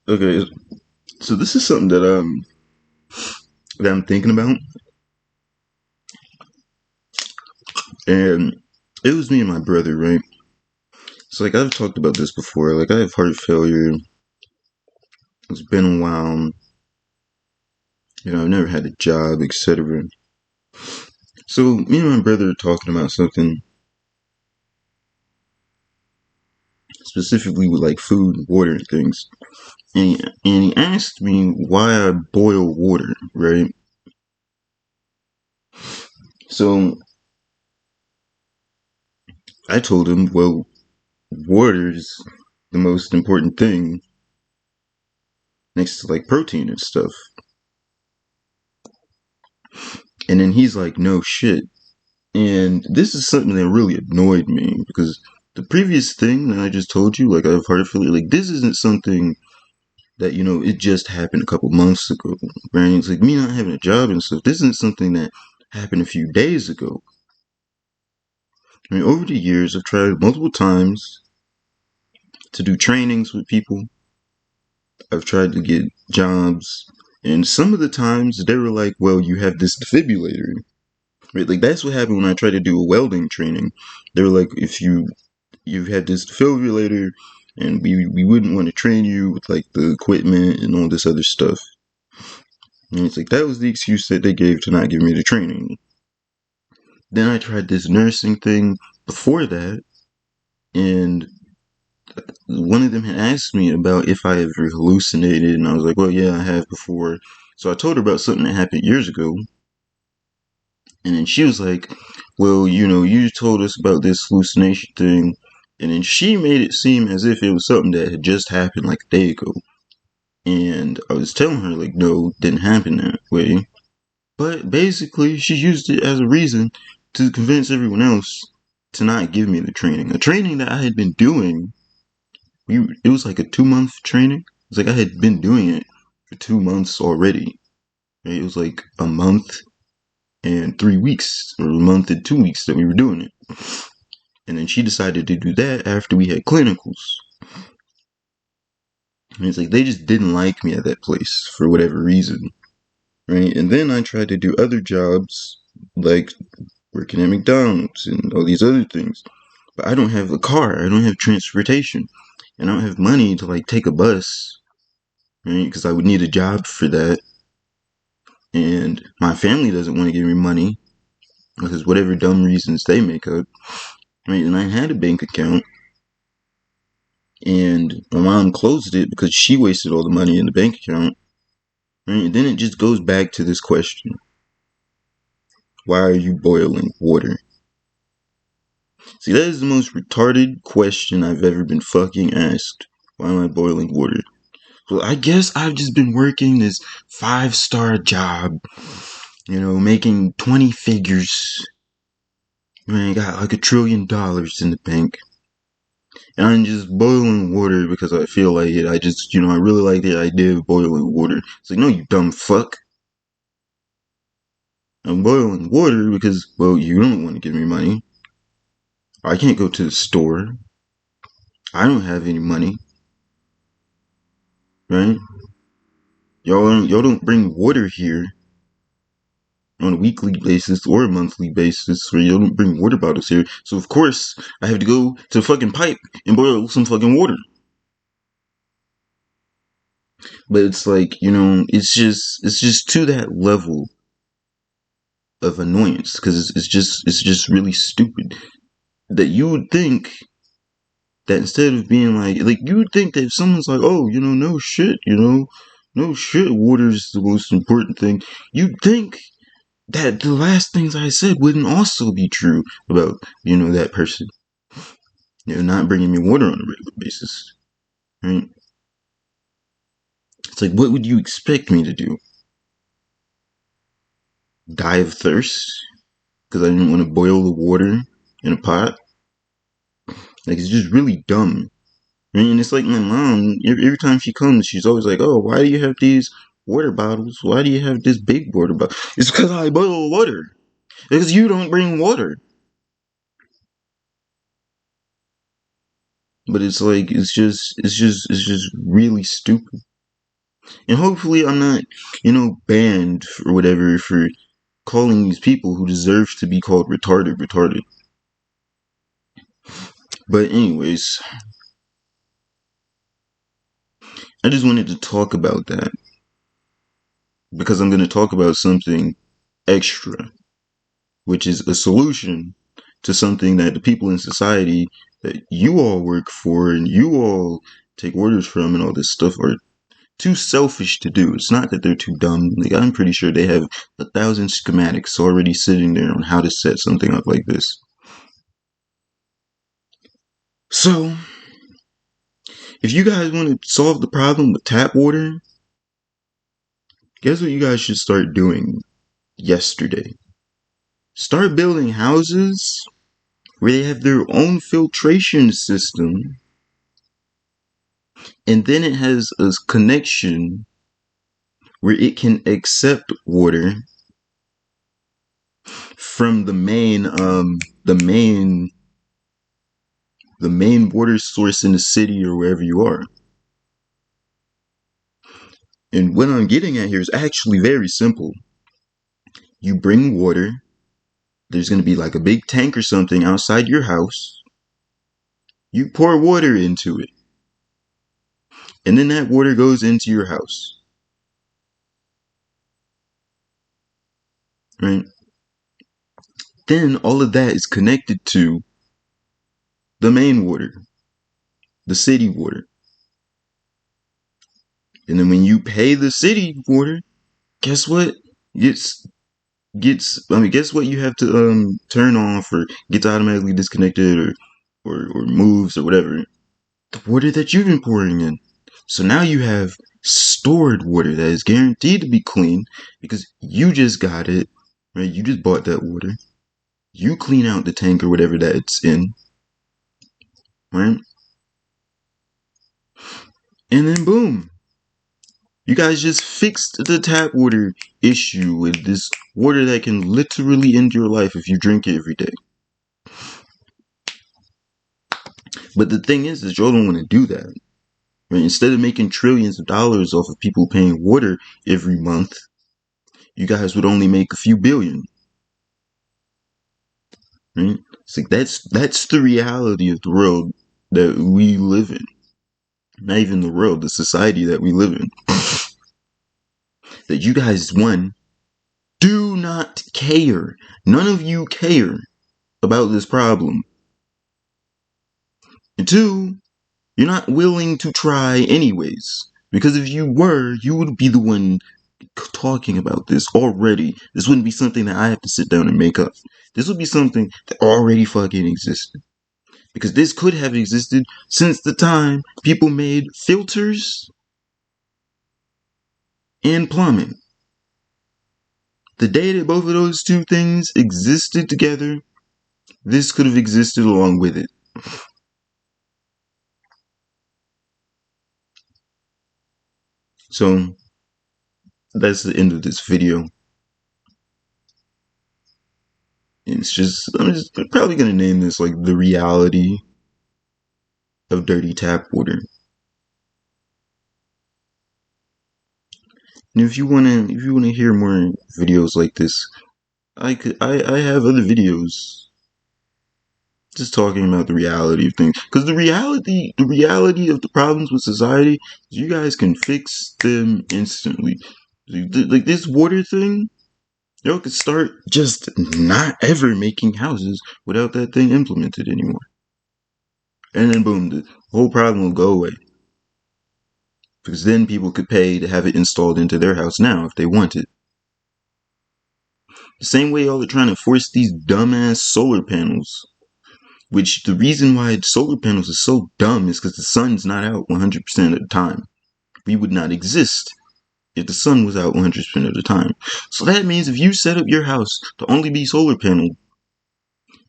Okay, so this is something that I'm thinking about, and it was me and my brother, right? So like I've talked about this before. Like I have heart failure. It's been a while. I've never had a job, etc. So me and my brother are talking about something specifically with like food, and water, and things. And he asked me why I boil water, right? So I told him, well, water is the most important thing next to like protein and stuff. And then he's like, no shit. And this is something that really annoyed me because the previous thing that I just told you, like I've heard feeling like this isn't something that, it just happened a couple months ago. Right? It's like me not having a job and stuff. This isn't something that happened a few days ago. I mean, over the years, I've tried multiple times to do trainings with people. I've tried to get jobs. And some of the times they were like, well, you have this defibrillator. Right? Like that's what happened when I tried to do a welding training. They were like, if you've had this defibrillator and we wouldn't want to train you with like the equipment and all this other stuff. And it's like that was the excuse that they gave to not give me the training. Then I tried this nursing thing before that, and one of them had asked me about if I ever hallucinated, and I was like, well, yeah, I have before. So I told her about something that happened years ago, and then she was like, well, you told us about this hallucination thing, and then she made it seem as if it was something that had just happened like a day ago. And I was telling her, like, no, it didn't happen that way. But basically, she used it as a reason to convince everyone else to not give me the training. A training that I had been doing, it was like a 2-month training. It's like I had been doing it for 2 months already. Right? It was like a month and 3 weeks, or a month and 2 weeks that we were doing it. And then she decided to do that after we had clinicals. And it's like they just didn't like me at that place for whatever reason. Right? And then I tried to do other jobs, like working at McDonald's and all these other things. But I don't have a car. I don't have transportation. And I don't have money to like take a bus. Right? Because I would need a job for that. And my family doesn't want to give me money because whatever dumb reasons they make up. Right? And I had a bank account. And my mom closed it because she wasted all the money in the bank account. Right? And then it just goes back to this question. Why are you boiling water? See, that is the most retarded question I've ever been fucking asked. Why am I boiling water? Well, I guess I've just been working this 5-star job, making 20 figures. I got like $1 trillion in the bank. And I'm just boiling water because I feel like it. I just, I really like the idea of boiling water. It's like, no, you dumb fuck. I'm boiling water because, well, you don't want to give me money. I can't go to the store. I don't have any money. Right? Y'all don't bring water here on a weekly basis or a monthly basis, where you don't bring water bottles here. So of course I have to go to the fucking pipe and boil some fucking water. But it's like, it's just to that level of annoyance because it's just really stupid that you would think that instead of being like you would think that if someone's like, oh, no shit, no shit, water's the most important thing, you'd think that the last things I said wouldn't also be true about, that person. Not bringing me water on a regular basis. Right? It's like, what would you expect me to do? Die of thirst? Because I didn't want to boil the water in a pot? Like, it's just really dumb. Right? And it's like my mom, every time she comes, she's always like, oh, why do you have these water bottles? Why do you have this big water bottle? It's because I boil water. Because you don't bring water. But it's like it's just really stupid. And hopefully I'm not, banned or whatever for calling these people who deserve to be called retarded. But anyways, I just wanted to talk about that because I'm going to talk about something extra, which is a solution to something that the people in society that you all work for and you all take orders from and all this stuff are too selfish to do. It's not that they're too dumb. Like, I'm pretty sure they have 1,000 schematics already sitting there on how to set something up like this. So, if you guys want to solve the problem with tap water, guess what you guys should start doing yesterday? Start building houses where they have their own filtration system, and then it has a connection where it can accept water from the main water source in the city or wherever you are. And what I'm getting at here is actually very simple. You bring water, there's going to be like a big tank or something outside your house. You pour water into it. And then that water goes into your house. Right? Then all of that is connected to the main water, the city water. And then when you pay the city water, guess what? Guess what you have to turn off or gets automatically disconnected or moves or whatever? The water that you've been pouring in. So now you have stored water that is guaranteed to be clean because you just got it, right? You just bought that water. You clean out the tank or whatever that it's in, right? And then boom. You guys just fixed the tap water issue with this water that can literally end your life if you drink it every day. But the thing is that y'all don't want to do that. Right? Instead of making trillions of dollars off of people paying water every month, you guys would only make a few billion. Right? It's like that's the reality of the world that we live in. Not even the world, the society that we live in. That you guys, one, do not care. None of you care about this problem. And two, you're not willing to try anyways. Because if you were, you would be the one talking about this already. This wouldn't be something that I have to sit down and make up. This would be something that already fucking existed. Because this could have existed since the time people made filters and plumbing. The day that both of those two things existed together, this could have existed along with it. So, that's the end of this video. I'm just probably going to name this like the reality of dirty tap water. And if you want to hear more videos like this, I have other videos just talking about the reality of things. Because the reality of the problems with society is you guys can fix them instantly. Like this water thing, y'all could start just not ever making houses without that thing implemented anymore. And then boom, the whole problem will go away. Because then people could pay to have it installed into their house now if they want it. The same way y'all are trying to force these dumbass solar panels. Which the reason why solar panels are so dumb is because the sun's not out 100% of the time. We would not exist if the sun was out 100% of the time. So that means if you set up your house to only be solar panel,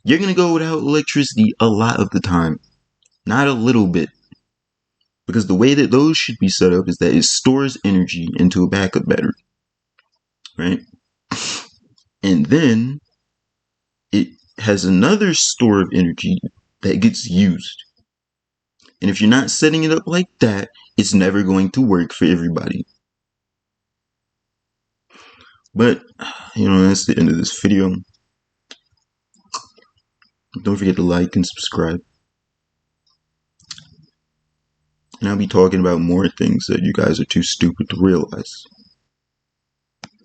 you're going to go without electricity a lot of the time. Not a little bit. Because the way that those should be set up is that it stores energy into a backup battery. Right? And then it has another store of energy that gets used. And if you're not setting it up like that, it's never going to work for everybody. But, that's the end of this video. Don't forget to like and subscribe. And I'll be talking about more things that you guys are too stupid to realize.